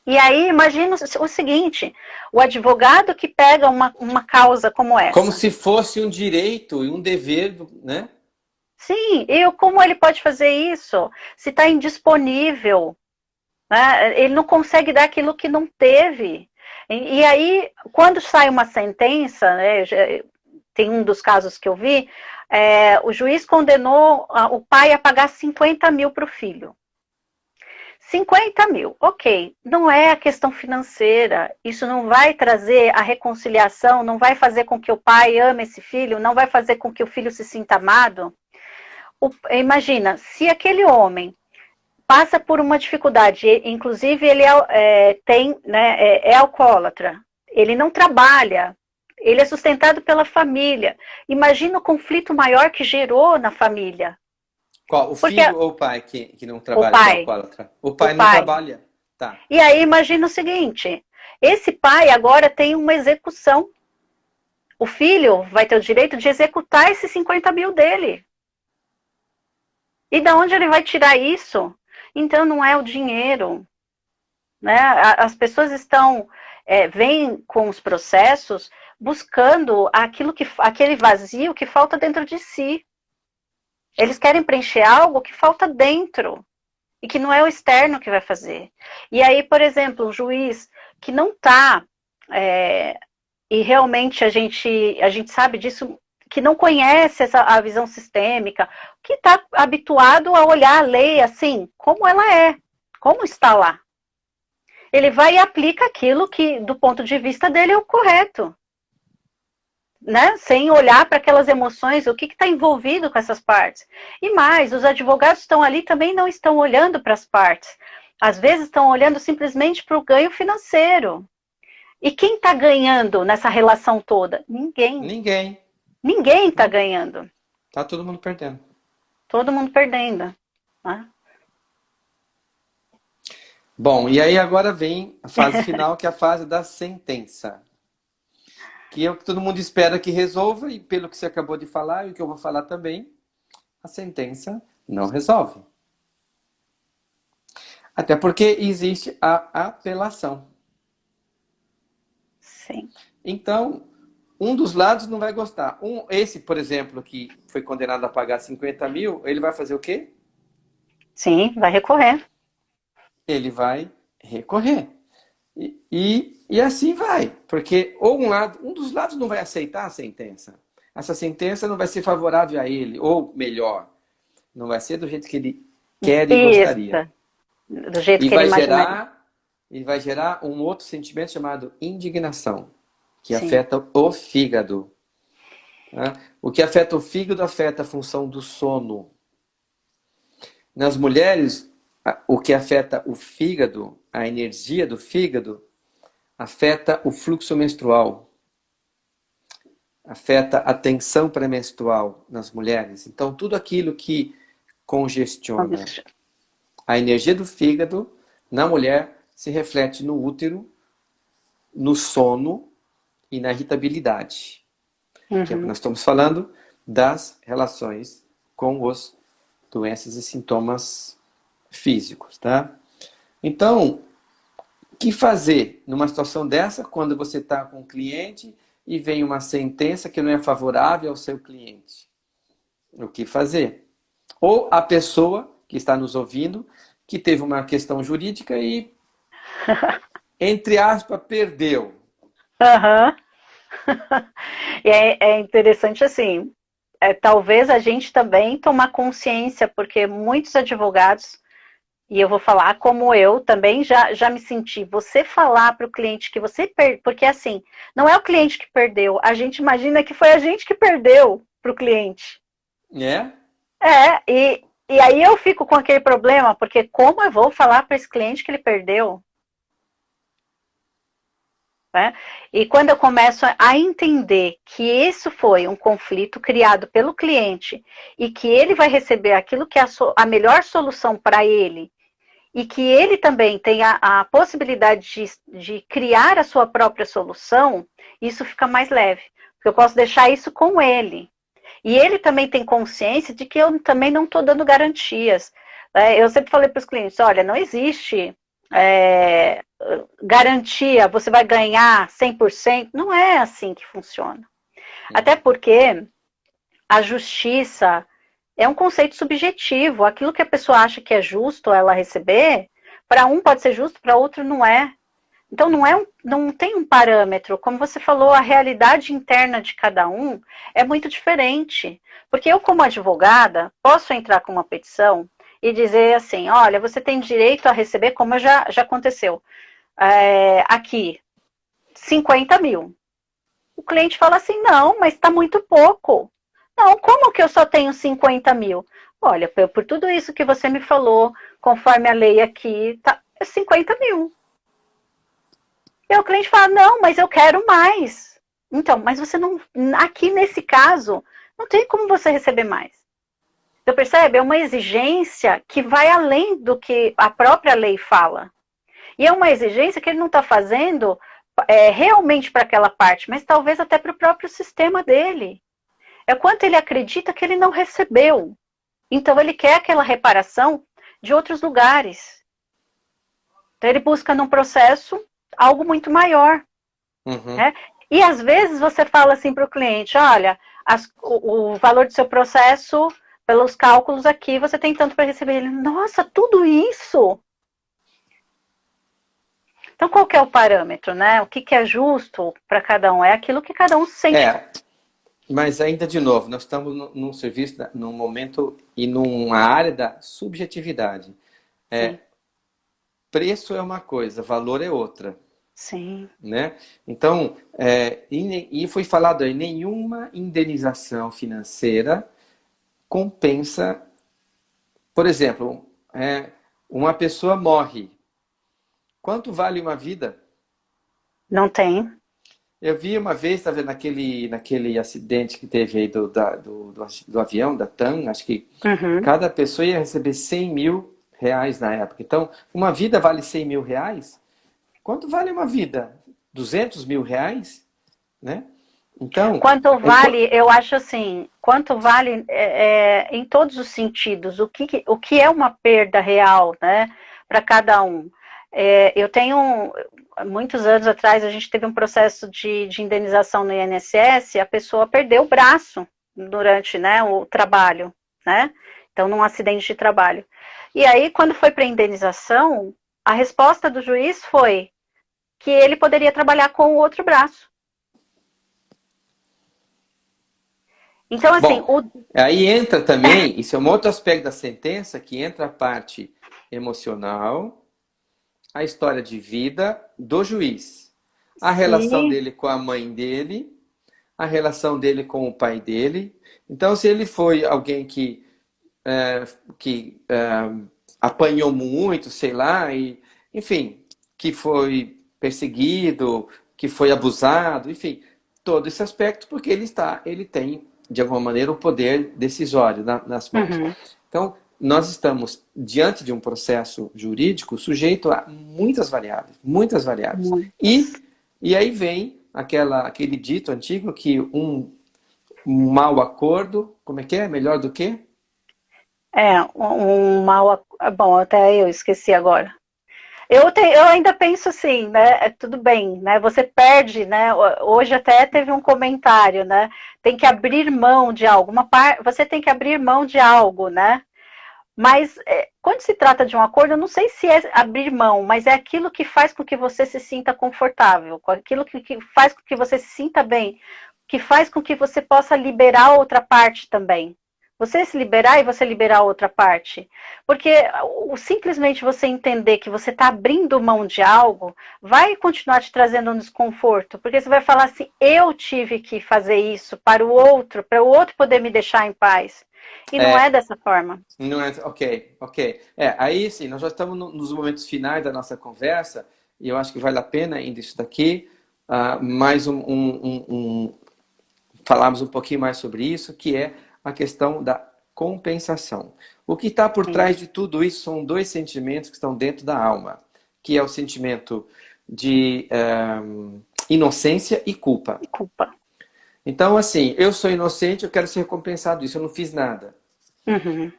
E aí, imagina o seguinte, o advogado que pega uma causa como essa. Como se fosse um direito e um dever, né? Sim, e como ele pode fazer isso? Se está indisponível, né? Ele não consegue dar aquilo que não teve. E aí, quando sai uma sentença, né, tem um dos casos que eu vi, o juiz condenou o pai a pagar 50 mil para o filho. 50 mil, ok, não é a questão financeira, isso não vai trazer a reconciliação, não vai fazer com que o pai ame esse filho, não vai fazer com que o filho se sinta amado. Imagina, se aquele homem passa por uma dificuldade, inclusive ele é alcoólatra, ele não trabalha, ele é sustentado pela família, imagina o conflito maior que gerou na família. Qual? O filho ou o pai que não trabalha? O pai. O pai não trabalha. Tá. E aí imagina o seguinte, esse pai agora tem uma execução. O filho vai ter o direito de executar esses 50 mil dele. E de onde ele vai tirar isso? Então não é o dinheiro. Né? As pessoas vêm com os processos buscando aquele vazio que falta dentro de si. Eles querem preencher algo que falta dentro e que não é o externo que vai fazer. E aí, por exemplo, um juiz que não está, e realmente a gente sabe disso, que não conhece a visão sistêmica, que está habituado a olhar a lei assim, como ela é, como está lá. Ele vai e aplica aquilo que, do ponto de vista dele, é o correto. Né? Sem olhar para aquelas emoções, o que está envolvido com essas partes. E mais, os advogados estão ali também não estão olhando para as partes. Às vezes estão olhando simplesmente para o ganho financeiro. E quem está ganhando nessa relação toda? Ninguém. Ninguém está ganhando. Está todo mundo perdendo. Todo mundo perdendo. Né? Bom, e aí agora vem a fase final, que é a fase da sentença. Que é o que todo mundo espera que resolva, e pelo que você acabou de falar, e o que eu vou falar também, a sentença não resolve. Até porque existe a apelação. Sim. Então, um dos lados não vai gostar. Esse, por exemplo, que foi condenado a pagar 50 mil, ele vai fazer o quê? Sim, vai recorrer. Ele vai recorrer. E assim vai, porque um dos lados não vai aceitar a sentença. Essa sentença não vai ser favorável a ele, ou melhor, não vai ser do jeito que ele quer e gostaria. Do jeito que ele imagina. E vai gerar um outro sentimento chamado indignação, que Sim. afeta o fígado. O que afeta o fígado afeta a função do sono. Nas mulheres, o que afeta o fígado, a energia do fígado, afeta o fluxo menstrual, afeta a tensão pré-menstrual nas mulheres. Então, tudo aquilo que congestiona a energia do fígado na mulher se reflete no útero, no sono e na irritabilidade. Uhum. Que é o que nós estamos falando das relações com os doenças e sintomas físicos, tá? Então, o que fazer numa situação dessa, quando você está com um cliente e vem uma sentença que não é favorável ao seu cliente? O que fazer? Ou a pessoa que está nos ouvindo, que teve uma questão jurídica e, entre aspas, perdeu. E é interessante assim, talvez a gente também tomar consciência, porque muitos advogados, e eu vou falar como eu também já me senti, você falar para o cliente que você perdeu, porque assim, não é o cliente que perdeu, a gente imagina que foi a gente que perdeu para o cliente. E aí eu fico com aquele problema, porque como eu vou falar para esse cliente que ele perdeu? Né? E quando eu começo a entender que isso foi um conflito criado pelo cliente e que ele vai receber aquilo que é a melhor solução para ele e que ele também tem a possibilidade de criar a sua própria solução, isso fica mais leve. Eu posso deixar isso com ele. E ele também tem consciência de que eu também não estou dando garantias. Eu sempre falei para os clientes, olha, não existe garantia, você vai ganhar 100%. Não é assim que funciona. Até porque a justiça é um conceito subjetivo. Aquilo que a pessoa acha que é justo ela receber, para um pode ser justo, para outro não é. Então não tem um parâmetro. Como você falou, a realidade interna de cada um é muito diferente. Porque eu, como advogada, posso entrar com uma petição e dizer assim, olha, você tem direito a receber, como já aconteceu, aqui, 50 mil. O cliente fala assim, não, mas está muito pouco. Não, como que eu só tenho 50 mil? Olha, por tudo isso que você me falou, conforme a lei aqui, tá, é 50 mil. E o cliente fala, não, mas eu quero mais. Então, mas você não, aqui nesse caso, não tem como você receber mais. Você percebe? É uma exigência que vai além do que a própria lei fala. E é uma exigência que ele não está fazendo realmente para aquela parte, mas talvez até para o próprio sistema dele. É quanto ele acredita que ele não recebeu. Então ele quer aquela reparação de outros lugares. Então ele busca num processo algo muito maior. Uhum. Né? E às vezes você fala assim para o cliente, olha, o valor do seu processo, pelos cálculos aqui, você tem tanto para receber. Ele, nossa, tudo isso? Então qual que é o parâmetro, né? O que é justo para cada um? É aquilo que cada um sente. Mas ainda de novo, nós estamos num serviço, num momento e numa área da subjetividade. Preço é uma coisa, valor é outra. Sim. Né? Então, e foi falado aí, nenhuma indenização financeira compensa, por exemplo, uma pessoa morre. Quanto vale uma vida? Não tem. Eu vi uma vez, tá vendo, naquele acidente que teve aí do avião, da TAM, acho que cada pessoa ia receber 100 mil reais na época. Então, uma vida vale 100 mil reais? Quanto vale uma vida? 200 mil reais? Né? Então, quanto vale, eu acho assim, quanto vale em todos os sentidos, o que é uma perda real, né, para cada um. Eu tenho, muitos anos atrás, a gente teve um processo de indenização no INSS, a pessoa perdeu o braço durante, né, o trabalho, né, então num acidente de trabalho. E aí, quando foi para a indenização, a resposta do juiz foi que ele poderia trabalhar com o outro braço. Então, assim... Bom, aí entra também, isso é um outro aspecto da sentença, que entra a parte emocional, a história de vida do juiz, a relação dele com a mãe dele, a relação dele com o pai dele. Então, se ele foi alguém que apanhou muito, sei lá, e, enfim, que foi perseguido, que foi abusado, enfim, todo esse aspecto, porque ele tem, de alguma maneira, o poder decisório nas mãos. Então, nós estamos diante de um processo jurídico sujeito a muitas variáveis, muitas variáveis. E aí vem aquele dito antigo que um mau acordo, como é que é? Melhor do que? Um mau... Bom, até eu esqueci agora. Eu ainda penso assim, né? Tudo bem, né? Você perde, né? Hoje até teve um comentário, né? Tem que abrir mão de algo. Você tem que abrir mão de algo, né? Mas quando se trata de um acordo, eu não sei se é abrir mão, mas é aquilo que faz com que você se sinta confortável, aquilo que faz com que você se sinta bem, que faz com que você possa liberar outra parte também. Você se liberar e você liberar a outra parte. Porque simplesmente você entender que você está abrindo mão de algo, vai continuar te trazendo um desconforto. Porque você vai falar assim, eu tive que fazer isso para o outro poder me deixar em paz. E não é dessa forma. Não é, ok. Aí sim, nós já estamos nos momentos finais da nossa conversa, e eu acho que vale a pena ainda isso daqui, mais falarmos um pouquinho mais sobre isso, que é a questão da compensação. O que está por trás de tudo isso são dois sentimentos que estão dentro da alma, que é o sentimento de inocência e culpa. Então, assim, eu sou inocente, eu quero ser recompensado isso, eu não fiz nada. Uhum.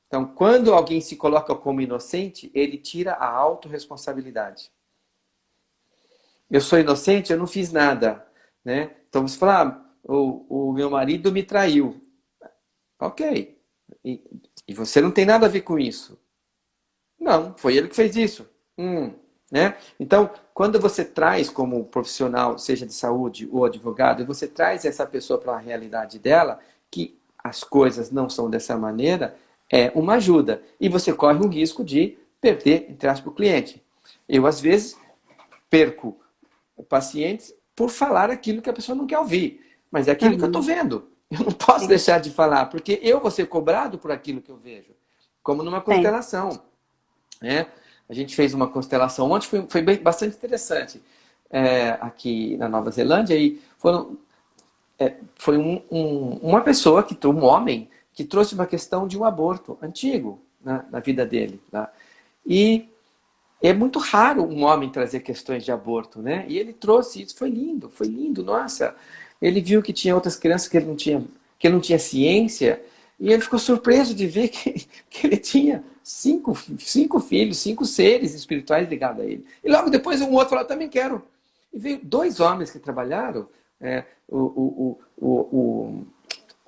Então, quando alguém se coloca como inocente, ele tira a autorresponsabilidade. Eu sou inocente, eu não fiz nada, né? Então você fala, o meu marido me traiu. Ok. E você não tem nada a ver com isso. Não, foi ele que fez isso. Né? Então, quando você traz como profissional, seja de saúde ou advogado, e você traz essa pessoa para a realidade dela, que as coisas não são dessa maneira, é uma ajuda. E você corre o risco de perder, entre aspas, o cliente. Eu, às vezes, perco pacientes por falar aquilo que a pessoa não quer ouvir. Mas é aquilo que eu estou Uhum. vendo. Eu não posso Sim. deixar de falar, porque eu vou ser cobrado por aquilo que eu vejo. Como numa Sim. constelação. Né? A gente fez uma constelação ontem, foi bastante interessante. Aqui na Nova Zelândia, e foi uma pessoa, um homem, que trouxe uma questão de um aborto antigo, né, na vida dele. Tá? E é muito raro um homem trazer questões de aborto, né? E ele trouxe isso, foi lindo, nossa. Ele viu que tinha outras crianças que ele não tinha ciência, e ele ficou surpreso de ver que ele tinha cinco filhos, cinco seres espirituais ligados a ele. E logo depois um outro falou, eu também quero. E veio dois homens que trabalharam o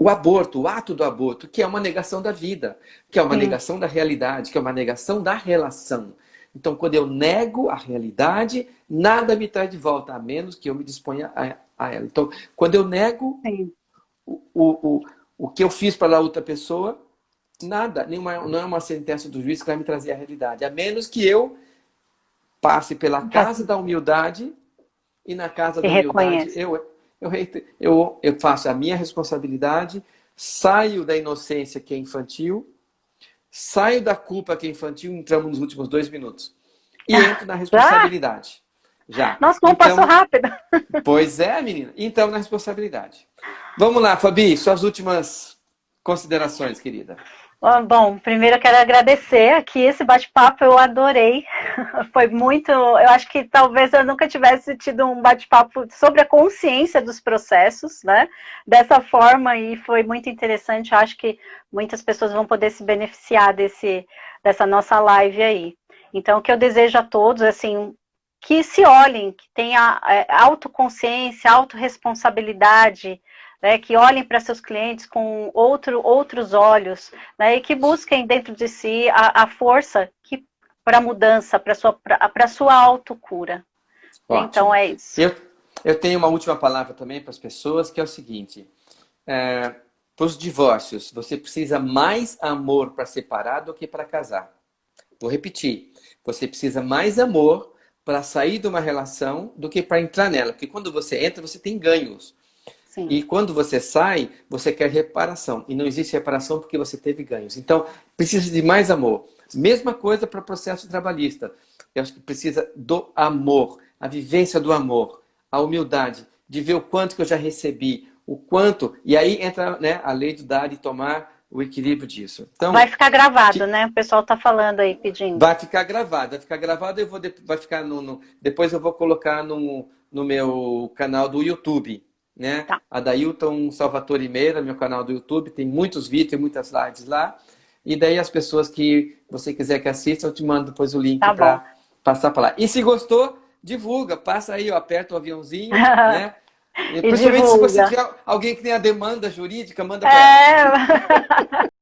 aborto, o ato do aborto, que é uma negação da vida, que é uma Sim. negação da realidade, que é uma negação da relação. Então, quando eu nego a realidade, nada me traz de volta, a menos que eu me disponha a ela. Então, quando eu nego Sim. o que eu fiz para a outra pessoa, nada, não é uma sentença do juiz que vai me trazer a realidade, a menos que eu passe pela casa da humildade, e na casa E da humildade reconheço. eu faço a minha responsabilidade, saio da inocência que é infantil, saio da culpa que é infantil, entramos nos últimos 2 minutos. E entro na Já? responsabilidade. Já. Nossa, como passou Então, rápido. pois é, menina. Então, na responsabilidade. Vamos lá, Fabi, suas últimas considerações, querida. Bom, primeiro eu quero agradecer aqui esse bate-papo, eu adorei. Foi muito. Eu acho que talvez eu nunca tivesse tido um bate-papo sobre a consciência dos processos, né? Dessa forma, e foi muito interessante. Eu acho que muitas pessoas vão poder se beneficiar dessa nossa live aí. Então, o que eu desejo a todos, assim, que se olhem, que tenha autoconsciência, autorresponsabilidade, né, que olhem para seus clientes com outros olhos, né, e que busquem dentro de si a força para a mudança, para a sua autocura. Então Ótimo. é isso. Eu tenho uma última palavra também para as pessoas, que é o seguinte. Para os divórcios, você precisa mais amor para separar do que para casar. Vou repetir. Você precisa mais amor para sair de uma relação do que para entrar nela. Porque quando você entra, você tem ganhos. Sim. E quando você sai, você quer reparação. E não existe reparação porque você teve ganhos. Então, precisa de mais amor. Mesma coisa para o processo trabalhista. Eu acho que precisa do amor, a vivência do amor, a humildade, de ver o quanto que eu já recebi, o quanto. E aí entra, né, a lei do dar e tomar, o equilíbrio disso. Então, Vai ficar gravado, né? O pessoal está falando aí, pedindo. vai ficar gravado, vai ficar depois eu vou colocar no meu canal do YouTube, né? Tá. Adailton Salvatore Meira, meu canal do YouTube, tem muitos vídeos, tem muitas lives lá. E daí as pessoas que você quiser que assista, eu te mando depois o link Tá bom. para passar para lá. E se gostou, divulga, passa aí, ó, aperta o aviãozinho, né? E E principalmente se você divulga. tiver alguém que tenha demanda jurídica, manda para ela.